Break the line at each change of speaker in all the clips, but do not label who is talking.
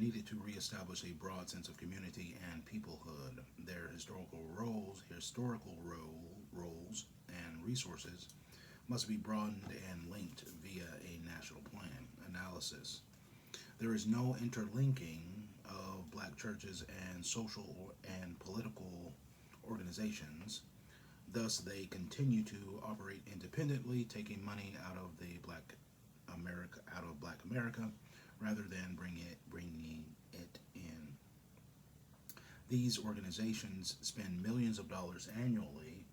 needed to reestablish a broad sense of community and peoplehood. Their roles and resources must be broadened and linked via a national plan analysis. There is no interlinking of black churches and and political organizations. Thus, they continue to operate independently, taking money out of Black America, rather than bringing it in. These organizations spend millions of dollars annually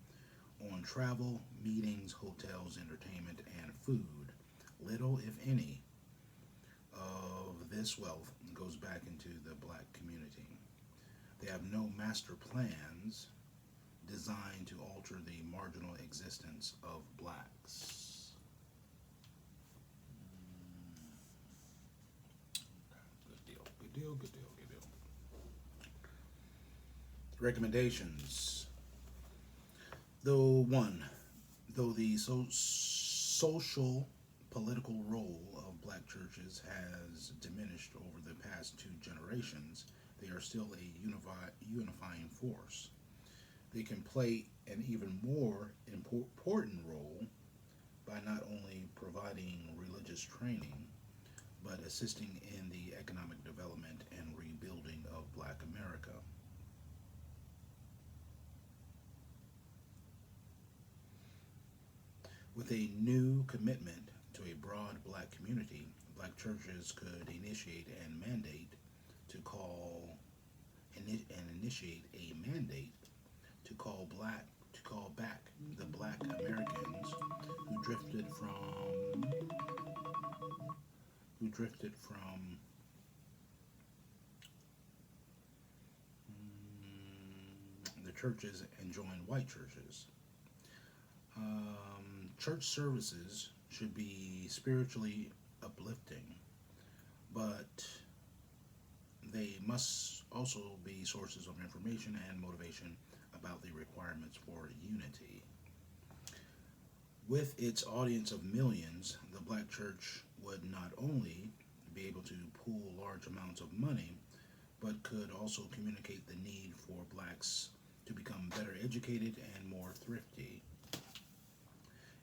on travel, meetings, hotels, entertainment, and food. Little, if any, of this wealth goes back into the black community. They have no master plans designed to alter the marginal existence of blacks. Good deal, good deal, good deal, good deal. Recommendations. Though one, though the social political role of black churches has diminished over the past two generations, they are still a unifying force. They can play an even more important role by not only providing religious training, but assisting in the economic development and rebuilding of Black America. With a new commitment to a broad black community, black churches could initiate and mandate to call and initiate a mandate to call back the black Americans who drifted from the churches and joined white churches. Church services should be spiritually uplifting, but they must also be sources of information and motivation about the requirements for unity. With its audience of millions, the black church would not only be able to pool large amounts of money, but could also communicate the need for blacks to become better educated and more thrifty.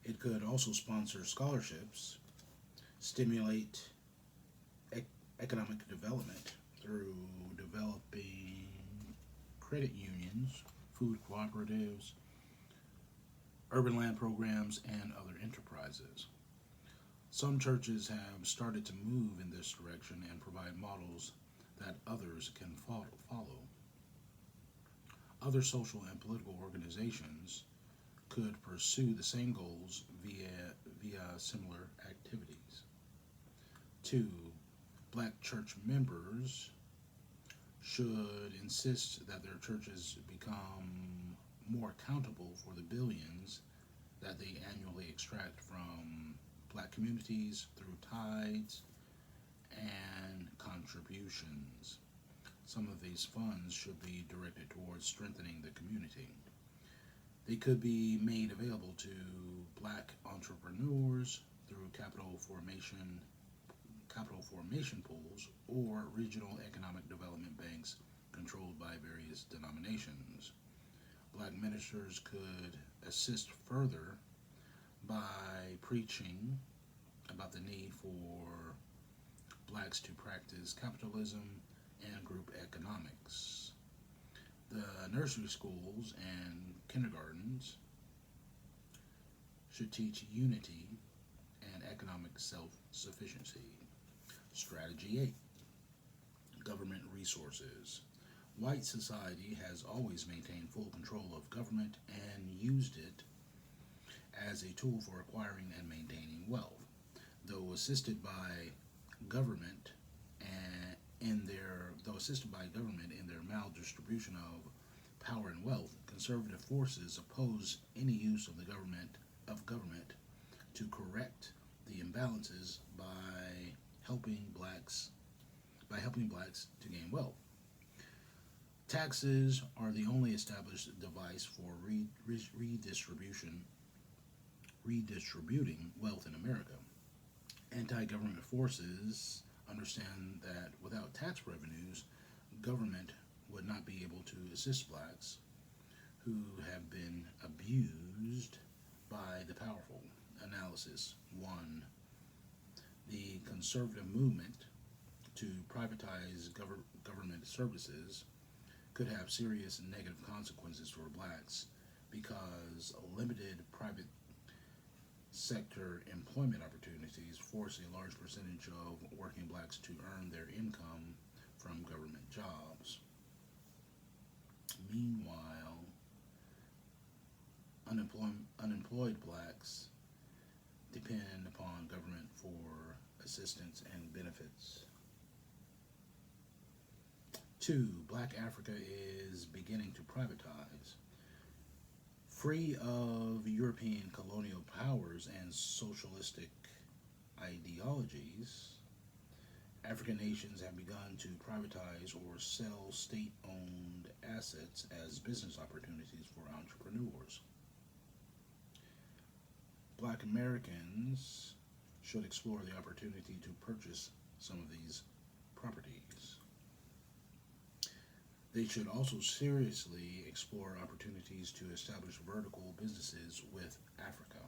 It could also sponsor scholarships, stimulate economic development through developing credit unions, food cooperatives, urban land programs, and other enterprises. Some churches have started to move in this direction and provide models that others can follow. Other social and political organizations could pursue the same goals via similar activities. Two, black church members should insist that their churches become more accountable for the billions that they annually extract from black communities through tithes and contributions. Some of these funds should be directed towards strengthening the community. They could be made available to black entrepreneurs through capital formation pools or regional economic development banks controlled by various denominations. Black ministers could assist further by preaching about the need for blacks to practice capitalism and group economics. The nursery schools and kindergartens should teach unity and economic self-sufficiency. Strategy 8. Government resources. White society has always maintained full control of government and used it as a tool for acquiring and maintaining wealth. Though assisted by government in their maldistribution of power and wealth, conservative forces oppose any use of government to correct the imbalances helping blacks to gain wealth. Taxes are the only established device for redistributing wealth in America. Anti-government forces understand that without tax revenues, government would not be able to assist blacks who have been abused by the powerful. Analysis 1. The conservative movement to privatize government services could have serious negative consequences for blacks because limited private sector employment opportunities force a large percentage of working blacks to earn their income from government jobs. Meanwhile, unemployed blacks depend upon government for assistance and benefits. 2. Black Africa is beginning to privatize. Free of European colonial powers and socialistic ideologies, African nations have begun to privatize or sell state-owned assets as business opportunities for entrepreneurs. Black Americans should explore the opportunity to purchase some of these properties. They should also seriously explore opportunities to establish vertical businesses with Africa.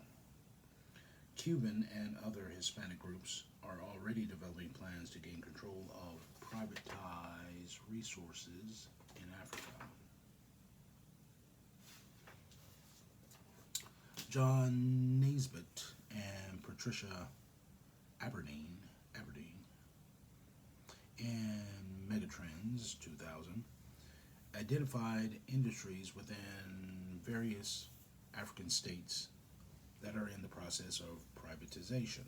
Cuban and other Hispanic groups are already developing plans to gain control of privatized resources in Africa. John Naisbitt and Patricia Aberdeen in Megatrends 2000 identified industries within various African states that are in the process of privatization.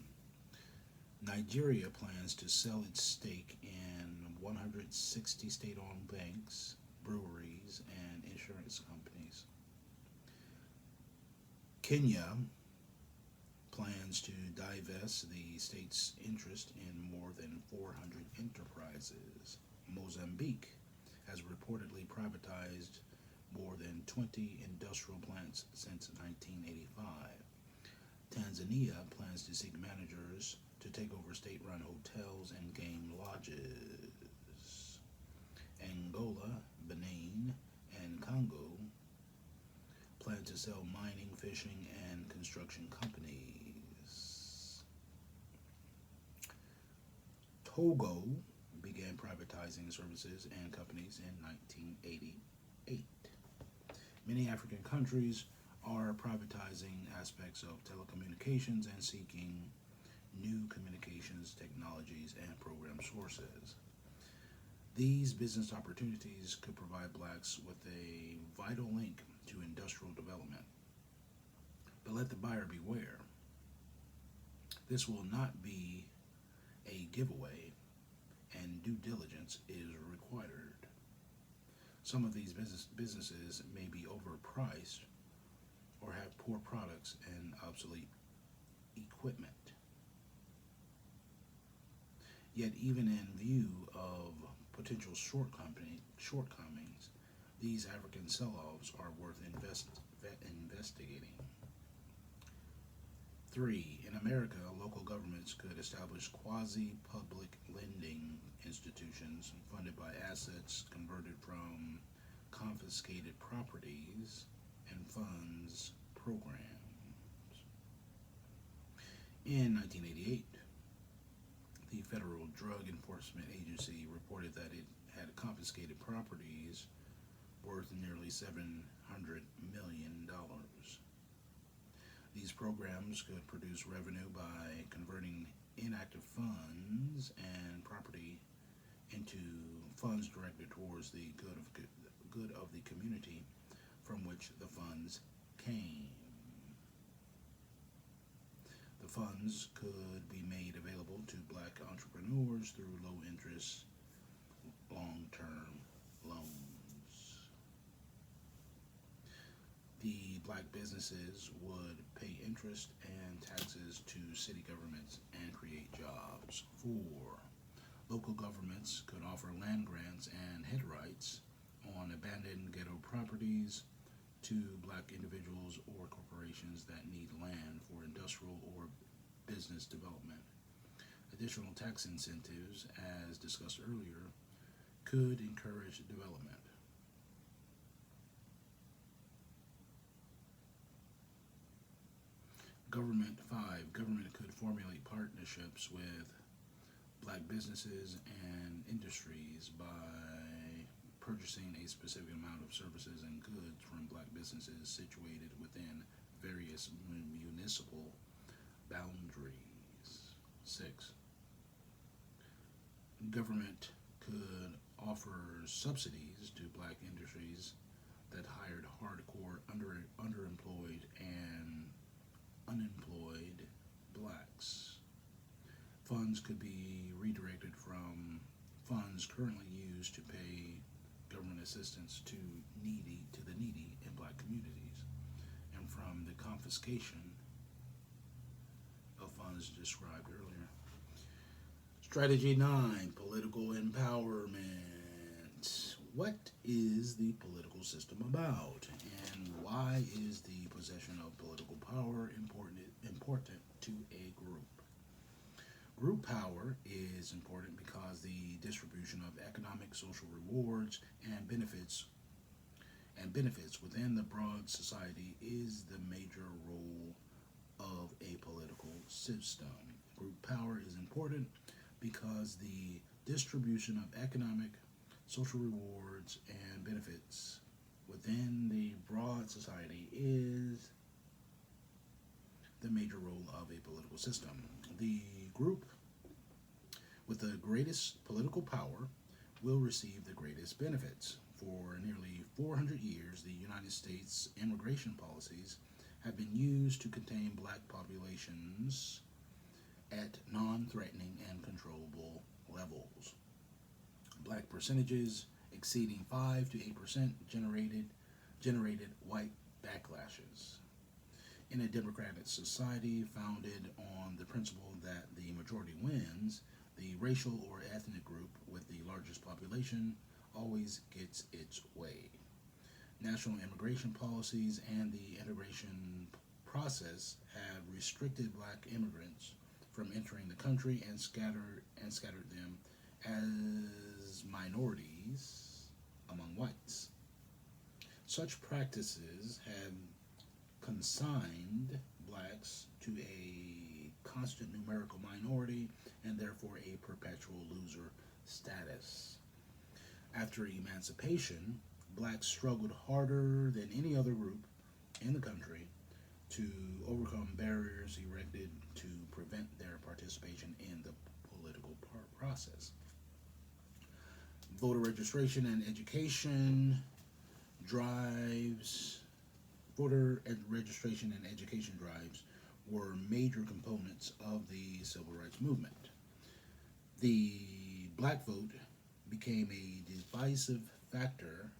Nigeria plans to sell its stake in 160 state-owned banks, breweries, and insurance companies. Kenya plans to divest the state's interest in more than 400 enterprises. Mozambique has reportedly privatized more than 20 industrial plants since 1985. Tanzania plans to seek managers to take over state-run hotels and game lodges. Angola, Benin, and Congo plan to sell mining, fishing, and construction companies. Togo began privatizing services and companies in 1988. Many African countries are privatizing aspects of telecommunications and seeking new communications technologies and program sources. These business opportunities could provide blacks with a vital link to industrial development. But let the buyer beware. This will not be a giveaway, and due diligence is required. Some of these businesses may be overpriced or have poor products and obsolete equipment. Yet even in view of potential shortcomings, these African sell-offs are worth investigating. 3. In America, local governments could establish quasi-public lending institutions funded by assets converted from confiscated properties and funds programs. In 1988, the Federal Drug Enforcement Agency reported that it had confiscated properties worth nearly $700 million. These programs could produce revenue by converting inactive funds and property into funds directed towards the good of the community from which the funds came. The funds could be made available to black entrepreneurs through low-interest, long-term loans. The black businesses would pay interest and taxes to city governments and create jobs. 4. Local governments could offer land grants and head rights on abandoned ghetto properties to black individuals or corporations that need land for industrial or business development. Additional tax incentives, as discussed earlier, could encourage development. Government could formulate partnerships with black businesses and industries by purchasing a specific amount of services and goods from black businesses situated within various municipal boundaries. 6. Government could offer subsidies to black industries that hired hardcore underemployed and unemployed blacks. Funds could be redirected from funds currently used to pay government assistance to the needy in black communities, and from the confiscation of funds described earlier. Strategy 9, political empowerment. What is the political system about, and why is the possession of political power important to a group? Group power is important because the distribution of economic, social rewards and benefits within the broad society is the major role of a political system. Group power is important because the distribution of economic, social rewards, and benefits within the broad society is the major role of a political system. The group with the greatest political power will receive the greatest benefits. For nearly 400 years, the United States immigration policies have been used to contain black populations at non-threatening and controllable levels. Black percentages exceeding 5 to 8% generated white backlashes. In a democratic society founded on the principle that the majority wins, the racial or ethnic group with the largest population always gets its way. National immigration policies and the integration process have restricted black immigrants from entering the country and scattered them as minorities among whites. Such practices have consigned blacks to a constant numerical minority and therefore a perpetual loser status. After emancipation, blacks struggled harder than any other group in the country to overcome barriers erected to prevent their participation in the political process. Voter registration and education drives Voter registration and education drives were major components of the civil rights movement. The black vote became a divisive factor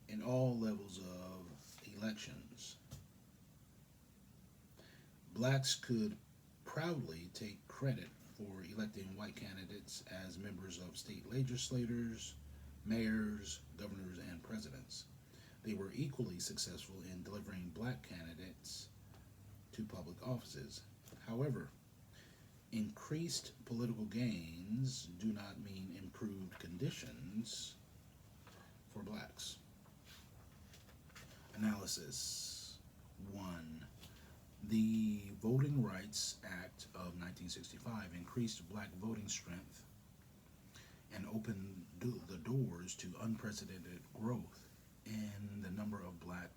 in all levels of elections. Blacks could proudly take credit for electing white candidates as members of state legislators, mayors, governors, and presidents. They were equally successful in delivering black candidates to public offices. However, increased political gains do not mean improved conditions for blacks. Analysis 1. The Voting Rights Act of 1965 increased black voting strength and opened the doors to unprecedented growth in the number of black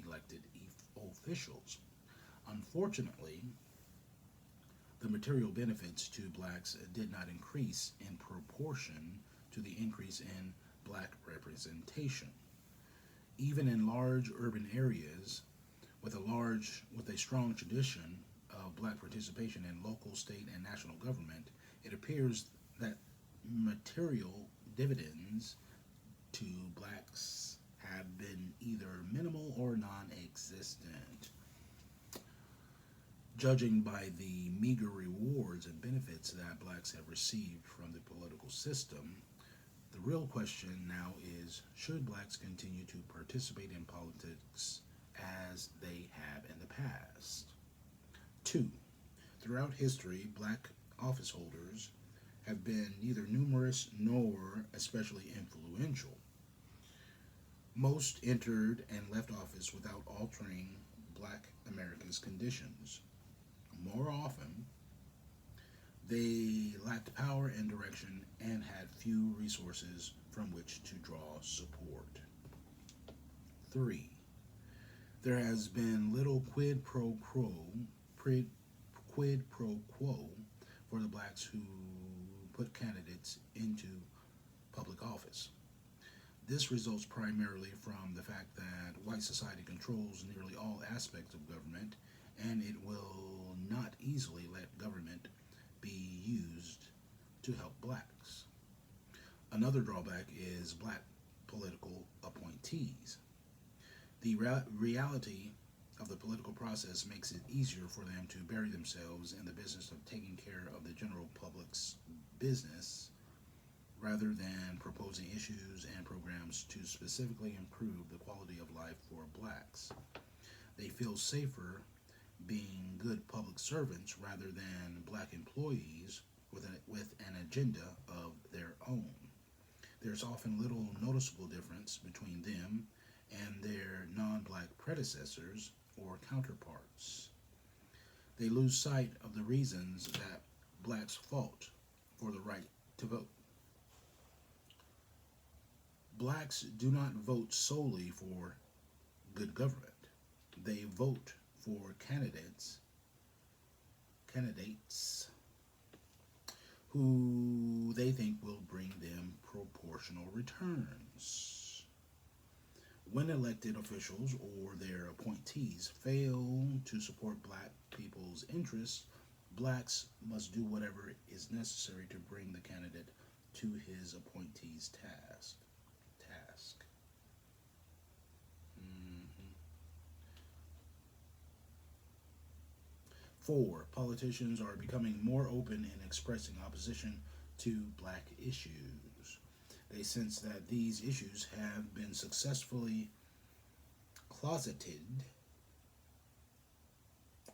elected officials. Unfortunately, the material benefits to blacks did not increase in proportion to the increase in black representation. Even in large urban areas with a strong tradition of black participation in local, state, and national government, it appears that material dividends to blacks have been either minimal or non-existent. Judging by the meager rewards and benefits that blacks have received from the political system, the real question now is, should blacks continue to participate in politics as they have in the past? 2. Throughout history, black office holders have been neither numerous nor especially influential. Most entered and left office without altering black Americans' conditions. More often, they lacked power and direction and had few resources from which to draw support. 3. There has been little quid pro quo for the blacks who put candidates into public office. This results primarily from the fact that white society controls nearly all aspects of government, and it will not easily let government be used to help blacks. Another drawback is black political appointees. The reality of the political process makes it easier for them to bury themselves in the business of taking care of the general public's business rather than proposing issues and programs to specifically improve the quality of life for blacks. They feel safer being good public servants rather than black employees with an agenda of their own. There's often little noticeable difference between them and their non-black predecessors or counterparts. They lose sight of the reasons that blacks fought for the right to vote. Blacks do not vote solely for good government. They vote for candidates who they think will bring them proportional returns. When elected officials or their appointees fail to support black people's interests, blacks must do whatever is necessary to bring the candidate to his appointee's task. 4. Politicians are becoming more open in expressing opposition to black issues. They sense that these issues have been successfully closeted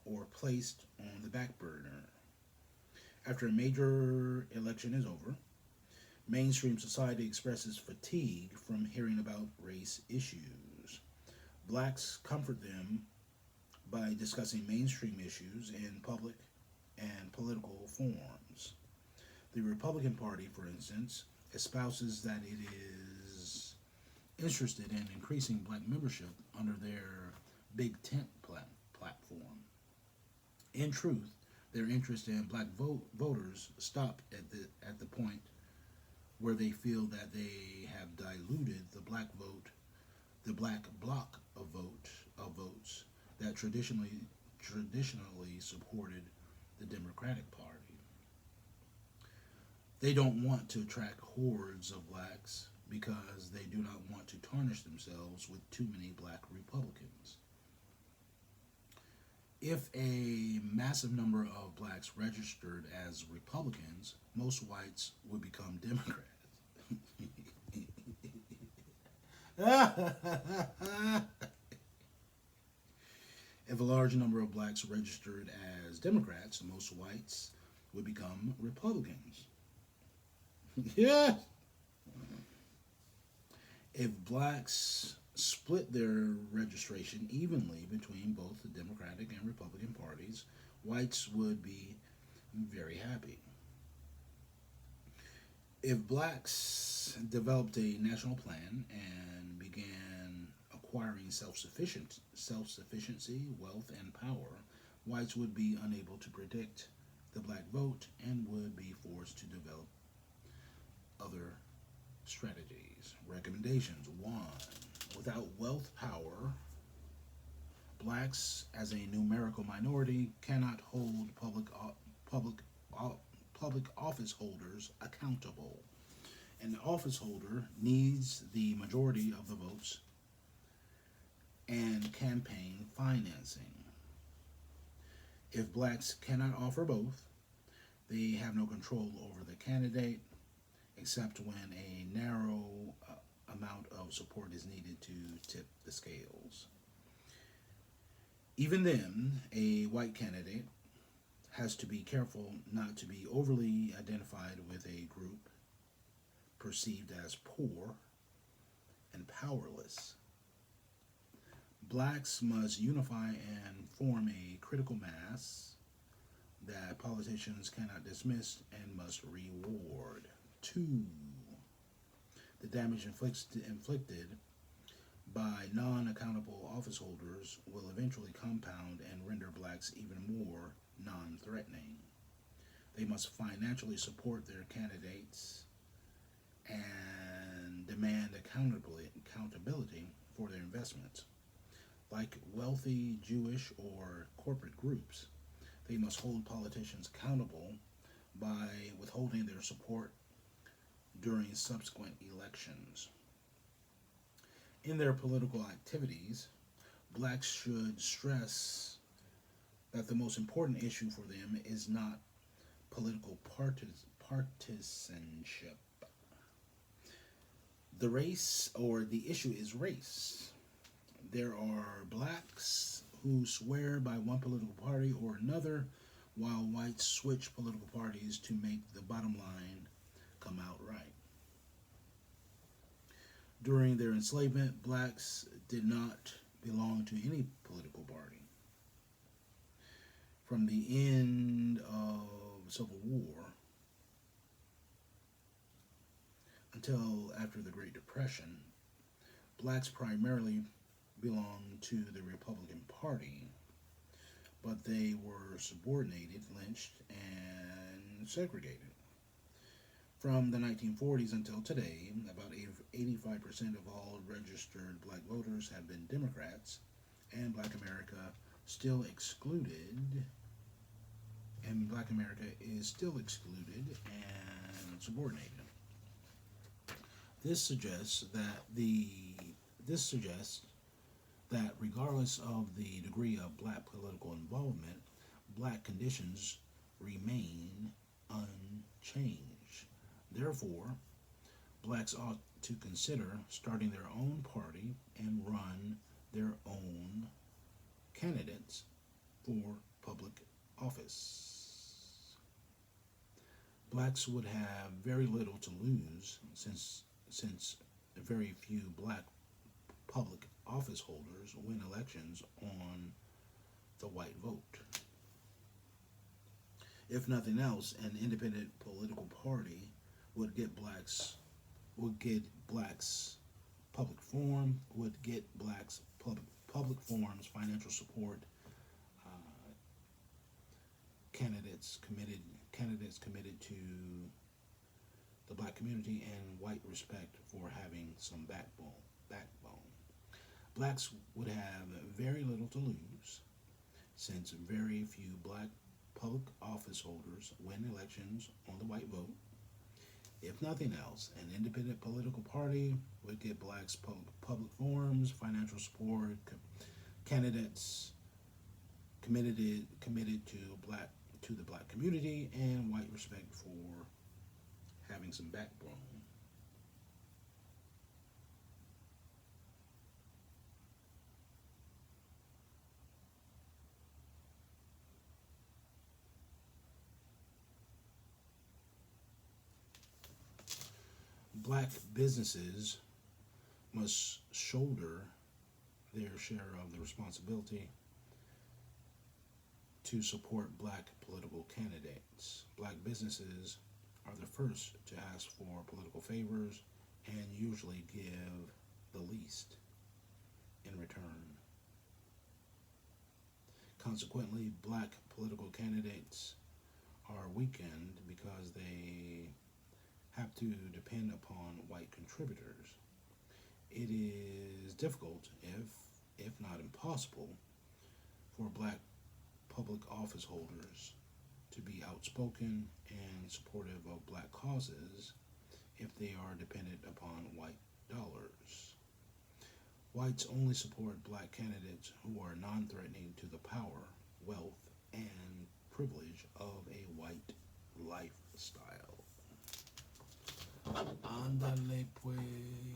or placed on the back burner. After a major election is over, mainstream society expresses fatigue from hearing about race issues. Blacks comfort them by discussing mainstream issues in public and political forums. The Republican Party, for instance, espouses that it is interested in increasing black membership under their Big Tent platform. In truth, their interest in black voters stop at the point where they feel that they have diluted the black bloc of votes that traditionally supported the Democratic Party. They don't want to attract hordes of blacks because they do not want to tarnish themselves with too many black Republicans. If a massive number of blacks registered as Republicans, most whites would become Democrats. If a large number of blacks registered as Democrats, most whites would become Republicans. Yeah. If blacks split their registration evenly between both the Democratic and Republican parties, whites would be very happy. If blacks developed a national plan and began acquiring self-sufficiency, wealth, and power, whites would be unable to predict the black vote and would be forced to develop other strategies. Recommendations. 1. Without wealth power, blacks as a numerical minority cannot hold public office holders accountable. An office holder needs the majority of the votes and campaign financing. If blacks cannot offer both, they have no control over the candidate except when a narrow amount of support is needed to tip the scales. Even then, a white candidate has to be careful not to be overly identified with a group perceived as poor and powerless. Blacks must unify and form a critical mass that politicians cannot dismiss and must reward. Two, the damage inflicted by non accountable office holders will eventually compound and render blacks even more non threatening. They must financially support their candidates and demand accountability for their investments. Like wealthy Jewish or corporate groups, they must hold politicians accountable by withholding their support during subsequent elections. In their political activities, blacks should stress that the most important issue for them is not political partisanship. The race or the issue is race. There are blacks who swear by one political party or another, while whites switch political parties to make the bottom line come out right. During their enslavement, blacks did not belong to any political party. From the end of Civil War until after the Great Depression, blacks primarily belonged to the Republican Party, but they were subordinated, lynched, and segregated. From the 1940s until today, about 85% of all registered black voters have been Democrats, and Black America still excluded, and Black America is still excluded and subordinated. This suggests that regardless of the degree of black political involvement, black conditions remain unchanged. Therefore, blacks ought to consider starting their own party and run their own candidates for public office. Blacks would have very little to lose since very few black public office holders win elections on the white vote. If nothing else, an independent political party would get blacks public forums, financial support, candidates committed to the black community, and white respect for having some backbone. Blacks would have very little to lose since very few black public office holders win elections on the white vote. If nothing else, an independent political party would get blacks public forums, financial support, candidates committed to the black community, and white respect for having some backbone. Black businesses must shoulder their share of the responsibility to support black political candidates. Black businesses are the first to ask for political favors and usually give the least in return. Consequently, black political candidates are weakened because they have to depend upon white contributors. It is difficult, if not impossible, for black public office holders to be outspoken and supportive of black causes if they are dependent upon white dollars. Whites only support black candidates who are non-threatening to the power, wealth, and privilege of a white lifestyle. Ándale pues.